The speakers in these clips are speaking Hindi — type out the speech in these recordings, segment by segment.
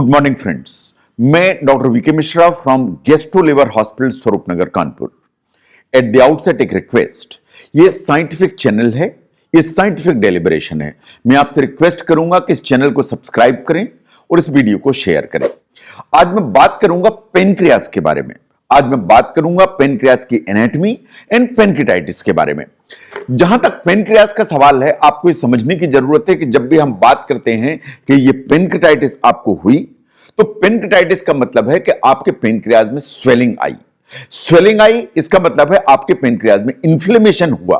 Good morning friends. मैं doctor VK Mishra from gastro liver hospital Swaroopnagar Kanpur. At the outset एक रिक्वेस्ट, ये साइंटिफिक चैनल है, ये साइंटिफिक डेलिब्रेशन है। मैं आपसे रिक्वेस्ट करूंगा कि इस चैनल को सब्सक्राइब करें और इस वीडियो को शेयर करें। आज मैं बात करूंगा पेनक्रियास के बारे में। आज मैं बात करूंगा पेनक्रियास की एनाटॉमी एंड पेनक्रियाटाइटिस के बारे में। जहां तक पेनक्रियास का सवाल है, आपको ये समझने की जरूरत है कि जब भी हम बात करते हैं कि ये पेनक्रियाटाइटिस आपको हुई, तो पेनक्रियाटाइटिस का मतलब है कि आपके पेनक्रियास में स्वेलिंग आई। स्वेलिंग आई इसका मतलब है आपके पेनक्रियास में इन्फ्लेमेशन हुआ।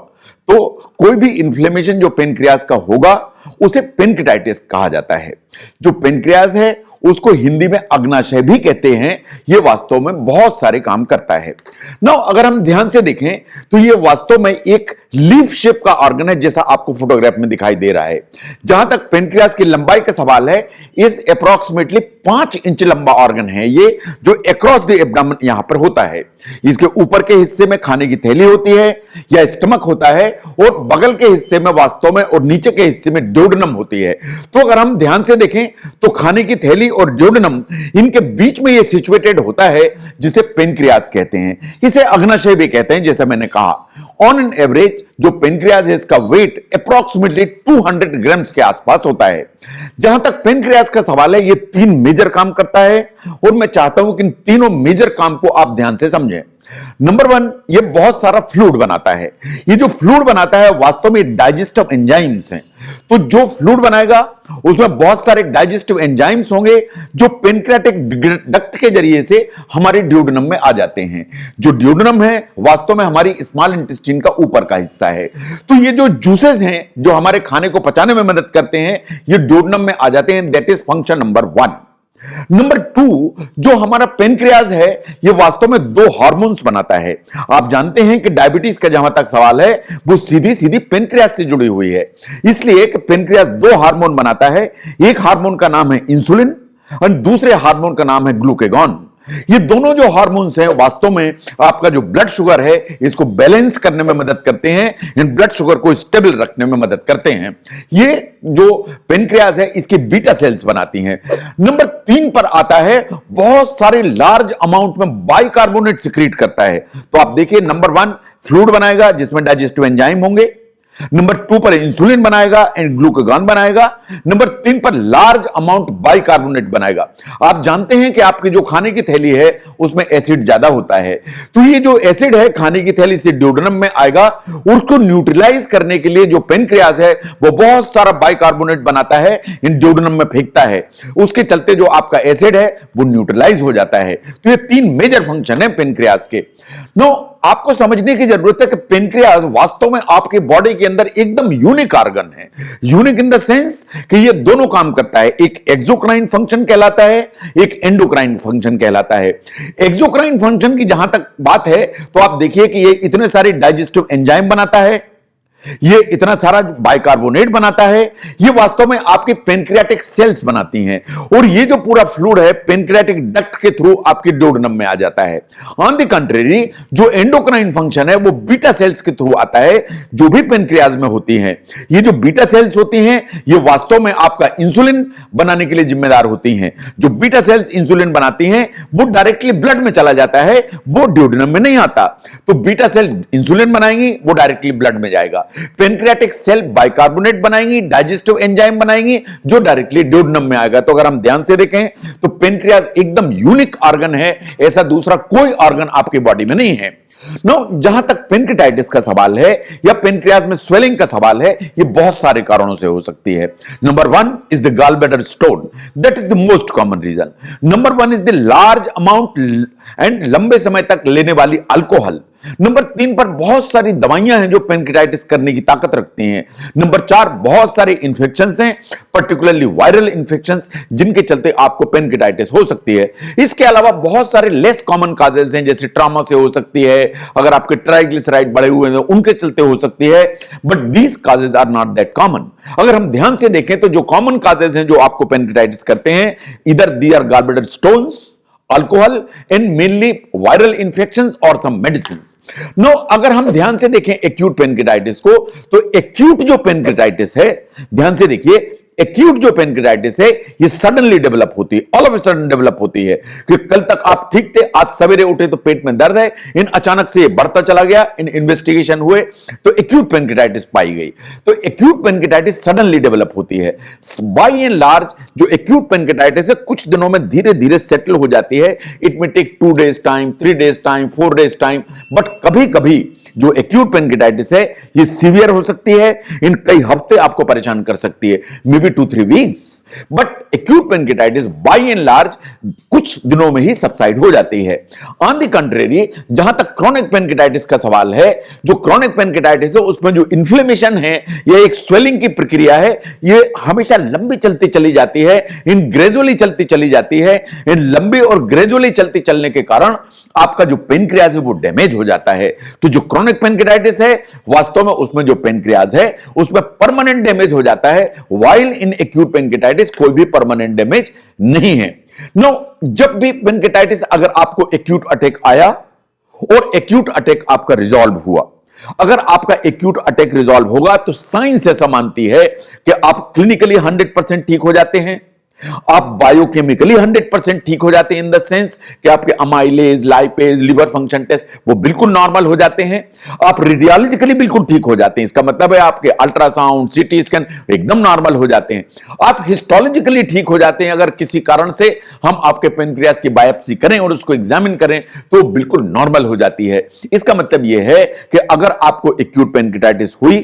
तो कोई भी इन्फ्लेमेशन जो पेनक्रियास का होगा उसे पेनक्रियाटाइटिस कहा जाता है। जो पेनक्रियास है उसको हिंदी में अग्नाशय भी कहते हैं। यह वास्तव में बहुत सारे काम करता है। नाउ अगर हम ध्यान से देखें तो यह वास्तव में एक लीफ शेप का ऑर्गन है, जैसा आपको फोटोग्राफ में दिखाई दे रहा है। जहां तक पेनक्रियास की लंबाई का सवाल है, इस अप्रोक्सीमेटली 5 इंच लंबा ऑर्गन है ये, जो अक्रॉस द एब्डोमेन यहां पर होता है। इसके ऊपर के हिस्से में खाने की थैली होती है या स्टमक होता है, और बगल के हिस्से में वास्तव में और नीचे के हिस्से में ड्यूडेनम होती है। तो अगर हम ध्यान से देखें तो खाने की थैली और ड्यूडेनम, इनके बीच में ये सिचुएटेड होता है, जिसे पेनक्रियास कहते हैं। इसे अग्नाशय भी कहते हैं, जैसा मैंने कहा। ऑन एन एवरेज जो पेनक्रियास है, इसका वेट अप्रोक्सीमेटली 200 ग्राम्स के आसपास होता है। जहां तक पेनक्रियास का सवाल है, ये 3 मेजर काम करता है, और मैं चाहता हूं कि इन तीनों मेजर काम को आप ध्यान से समझें। नंबर 1, ये बहुत सारा फ्लूइड बनाता है। ये जो फ्लूइड बनाता है वास्तव में डाइजेस्टिव एंजाइम्स हैं। तो जो फ्लूइड बनाएगा उसमें बहुत सारे डाइजेस्टिव एंजाइम्स होंगे, जो पेनक्रियाटिक डक्ट के जरिए से हमारे ड्यूडेनम में आ जाते हैं। जो ड्यूडेनम है वास्तव में हमारी स्मॉल इंटेस्टाइन का ऊपर का हिस्सा है। तो ये जो जूसेस हैं जो हमारे खाने को पचाने में मदद करते हैं, ये ड्यूडेनम में आ जाते हैं। That is function number 1। Number 2, जो हमारा पेनक्रियास है, यह वास्तव में 2 हार्मोन्स बनाता है। आप जानते हैं कि डायबिटीज का जहां तक सवाल है, वो सीधी सीधी पेनक्रियास से जुड़ी हुई है। इसलिए कि पेनक्रियास 2 हार्मोन बनाता है। एक हार्मोन का नाम है इंसुलिन और दूसरे हार्मोन का नाम है ग्लूकेगॉन। ये दोनों जो हार्मोन्स हैं वास्तव में आपका जो ब्लड शुगर है, इसको बैलेंस करने में मदद करते हैं, इन ब्लड शुगर को स्टेबल रखने में मदद करते हैं। ये जो पेनक्रियास है, इसकी बीटा सेल्स बनाती हैं। नंबर 3 पर आता है, बहुत सारे लार्ज अमाउंट में बाइकार्बोनेट सिक्रीट करता है। तो आप देखिए, नंबर 1 फ्लूइड बनाएगा जिसमें डाइजेस्टिव एंजाइम होंगे। नंबर 2 पर इंसुलिन बनाएगा एंड ग्लूकागॉन बनाएगा। नंबर 3 पर लार्ज अमाउंट बाइकार्बोनेट बनाएगा। आप जानते हैं कि आपकी जो खाने की थैली है उसमें एसिड ज्यादा होता है। तो ये जो एसिड है खाने की थैली से ड्यूडेनम में आएगा, उसको न्यूट्रलाइज करने के लिए जो पेनक्रियास है वो बहुत सारा बाइकार्बोनेट बनाता है, इन ड्यूडेनम में फेंकता है। उसके चलते जो आपका एसिड है वो न्यूट्रलाइज हो जाता है। तो ये 3 मेजर फंक्शन है पेनक्रियास के। नो, आपको समझने की जरूरत है कि पेनक्रियास वास्तव में आपके बॉडी के अंदर एकदम यूनिक ऑर्गन है। यूनिक इन द सेंस कि ये दोनों काम करता है। एक एक्सोक्राइन फंक्शन कहलाता है, एक एंडोक्राइन फंक्शन कहलाता है। एक्सोक्राइन फंक्शन की जहां तक बात है, तो आप देखिए कि ये इतने सारे डाइजेस्टिव एंजाइम बनाता है, ये इतना सारा बाइकार्बोनेट बनाता है, ये वास्तव में आपके पेनक्रियाटिक सेल्स बनाती हैं, और ये जो पूरा फ्लूइड है पेनक्रियाटिक डक्ट के थ्रू आपके ड्यूडेनम में आ जाता है। ऑन द कंट्रेरी, जो एंडोक्राइन फंक्शन है वो बीटा सेल्स के थ्रू आता है, जो भी पेनक्रियास में होती हैं। ये जो बीटा सेल्स होती हैं, ये वास्तव में आपका इंसुलिन बनाने के लिए जिम्मेदार होती हैं। जो बीटा सेल्स इंसुलिन बनाती हैं वो डायरेक्टली ब्लड में चला जाता है, वो ड्यूडेनम में नहीं आता। तो बीटा सेल इंसुलिन बनाएंगी, वो डायरेक्टली ब्लड में जाएगा। पेनक्रियाटिक सेल बाइकार्बोनेट बनाएंगी, डाइजेस्टिव एंजाइम बनाएंगी, जो डायरेक्टली ड्यूडेनम में आएगा। तो अगर हम ध्यान से देखें तो पेनक्रियास एकदम यूनिक ऑर्गन है, ऐसा दूसरा कोई ऑर्गन आपके बॉडी में नहीं है। नो, जहां तक पेनक्रियाटाइटिस का सवाल है या पेनक्रियास में स्वेलिंग का सवाल है, ये बहुत सारे कारणों से हो सकती है। Number 1 is the gallbladder stone, that is the most common reason. Number 1 is the large amount and लंबे समय तक लेने वाली अल्कोहल। नंबर 3 पर बहुत सारी दवाइयां हैं जो पेनक्रियाटाइटिस करने की ताकत रखती हैं। नंबर 4, बहुत सारे इंफेक्शंस हैं, पर्टिकुलरली वायरल इंफेक्शंस, जिनके चलते आपको पेनक्रियाटाइटिस हो सकती है। इसके अलावा बहुत सारे लेस कॉमन काजेज हैं, जैसे ट्रॉमा से हो सकती है, अगर आपके ट्राइग्लिसराइड बढ़े हुए हैं उनके चलते हो सकती है, but these causes are not that common. अगर हम ध्यान से देखें तो जो कॉमन काजेज हैं जो आपको पेनक्रियाटाइटिस करते हैं, इधर the are gallbladder stones, alcohol and mainly viral infections और सम मेडिसिन्स। नो, अगर हम ध्यान से देखें एक्यूट पेनक्रियाटाइटिस को, तो एक्यूट जो पेनक्रियाटाइटिस है, ध्यान से देखिए, एक्यूट जो पेनक्रियाटिस है ये सडनली डेवलप होती है, all of a sudden develop होती है कि कल तक आप ठीक थे, आज सवेरे उठे तो पेट में दर्द है, इन अचानक से ये बढ़ता चला गया, इन इन्वेस्टिगेशन हुए तो एक्यूट पेनक्रियाटिस पाई गई। तो एक्यूट पेनक्रियाटिस सडनली डेवलप होती है। बाय एंड लार्ज जो एक्यूट पेनक्रियाटिस है कुछ दिनों में धीरे धीरे सेटल हो जाती है। इट में take 2 days time, 3 days time, 4 days time, but कभी कभी जो एक्यूट पेनक्रियाटिस है ये सीवियर हो सकती है, इन कई हफ्ते आपको परेशान कर सकती है, may be 2-3 weeks. But acute pancreatitis by and large कुछ दिनों में ही सबसाइड हो जाती है। ऑन द कंट्रेरी जहां तक क्रोनिक पेनक्रियाटिस का सवाल है, जो क्रोनिक पेनक्रियाटिस है उसमें जो इन्फ्लेमेशन है यह एक स्वेलिंग की प्रक्रिया है, ये हमेशा लंबी चलती चली जाती है, इन ग्रेजुअली चलती चली जाती है। इन लंबी और ग्रेजुअली चलती चलने के कारण आपका जो पेनक्रियाज है वो डैमेज हो जाता है। तो जो क्रोनिक पेनक्रियाटिस है वास्तव में उसमें जो पेनक्रियाज है उसमें परमानेंट डैमेज हो जाता है, वाइल इन एक्यूट पेनक्रियाटिस कोई भी परमानेंट डैमेज नहीं है। नो, जब भी पेनक्रियाटिस अगर आपको एक्यूट अटैक आया और एक्यूट अटैक आपका रिजॉल्व हुआ, अगर आपका एक्यूट अटैक रिजॉल्व होगा तो साइंस ऐसा मानती है कि आप क्लिनिकली 100% ठीक हो जाते हैं, आप बायोकेमिकली 100% ठीक हो जाते हैं, इन द सेंस कि आपके amylase, lipase, liver function test वो बिल्कुल नॉर्मल हो जाते हैं, आप रेडियोलॉजिकली बिल्कुल ठीक हो जाते हैं, इसका मतलब है आपके अल्ट्रासाउंड, सीटी स्कैन एकदम नॉर्मल हो जाते हैं, आप हिस्टोलॉजिकली ठीक हो जाते हैं। अगर किसी कारण से हम आपके पेनक्रियास की बायोप्सी करें और उसको एग्जामिन करें तो बिल्कुल नॉर्मल हो जाती है। इसका मतलब यह है कि अगर आपको एक्यूट पेनक्रियाटिस हुई,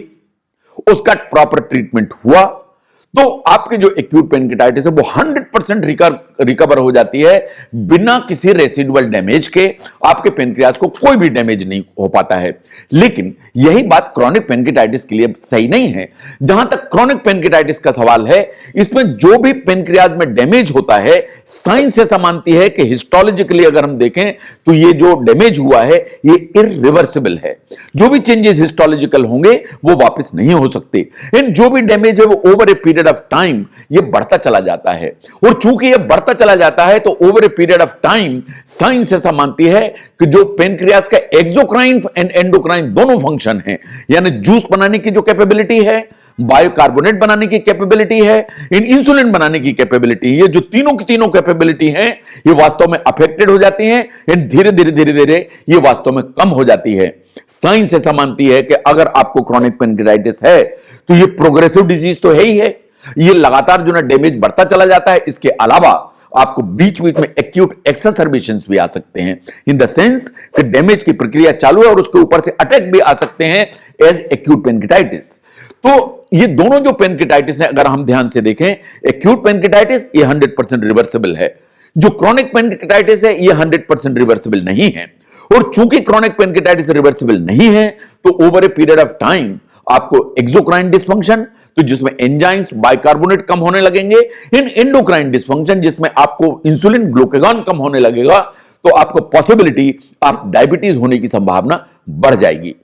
उसका प्रॉपर ट्रीटमेंट हुआ, तो आपके जो एक्यूट पेनक्रियाटिस है वो 100% रिकवर हो जाती है बिना किसी रेसिडुअल डैमेज के। आपके पेनक्रियास को कोई भी डैमेज नहीं हो पाता है। लेकिन यही बात क्रोनिक पेनक्रियाटिस के लिए सही नहीं है। जहां तक क्रोनिक पेनक्रियाटिस का सवाल है, इसमें जो भी पेनक्रियास में डैमेज होता है, साइंस ऐसा मानती है कि हिस्टोलॉजिकली अगर हम देखें तो ये जो डैमेज हुआ है ये इरिवर्सिबल है। जो भी चेंजेस हिस्टोलॉजिकल होंगे वो वापस नहीं हो सकते। इन जो भी डैमेज है वो over a period of time ये बढ़ता चला जाता है, और चूंकि ये बढ़ता चला जाता है तो over a period of time science ऐसा मानती है कि जो पेनक्रियास का एक्सोक्राइन एंड एंडोक्राइन दोनों फंक्शन हैं, यानी जूस बनाने की जो कैपेबिलिटी है, बायोकार्बोनेट बनाने की कैपेबिलिटी है, इन इंसुलिन बनाने की कैपेबिलिटी, ये जो तीनों की तीनों कैपेबिलिटी हैं ये वास्तव में अफेक्टेड हो जाती हैं। इन धीरे धीरे धीरे धीरे ये वास्तव में कम हो जाती है। साइंस ऐसा मानती है कि अगर आपको क्रोनिक पेनक्रियाटिस है तो ये प्रोग्रेसिव डिजीज तो है ही है, ये लगातार जो ना डैमेज बढ़ता चला जाता है। इसके अलावा आपको बीच बीच में एक्यूट एक्सरबेशंस भी आ सकते हैं, इन द सेंस कि डैमेज की प्रक्रिया चालू है और उसके ऊपर से अटैक भी आ सकते हैं एज एक्यूट पेनक्रियाटिस। तो ये दोनों जो पेनक्रियाटिस है अगर हम ध्यान से देखें, एक्यूट पेनक्रियाटिस ये 100% रिवर्सिबल है, जो क्रोनिक पेनक्रियाटिस है ये 100% रिवर्सिबल नहीं है। और चूंकि क्रोनिक पेनक्रियाटिस रिवर्सिबल नहीं है तो over a period of time आपको एक्सोक्राइन डिसफंक्शन, तो जिसमें एंजाइम्स, बाइकार्बोनेट कम होने लगेंगे, इन एंडोक्राइन डिसफंक्शन जिसमें आपको इंसुलिन, ग्लूकागॉन कम होने लगेगा, तो आपको पॉसिबिलिटी आप डायबिटीज होने की संभावना बढ़ जाएगी।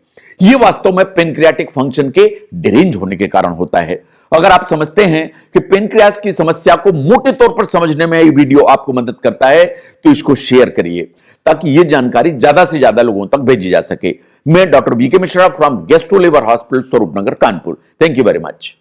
यह वास्तव में पेनक्रियाटिक फंक्शन के डिरेंज होने के कारण होता है। अगर आप समझते हैं कि पेनक्रियास की समस्या को मोटे तौर पर समझने में ये वीडियो आपको मदद करता है तो इसको शेयर करिए ताकि यह जानकारी ज्यादा से ज्यादा लोगों तक भेजी जा सके। मैं doctor VK Mishra from gastro liver hospital, Swaroopnagar, Kanpur. Thank you very much.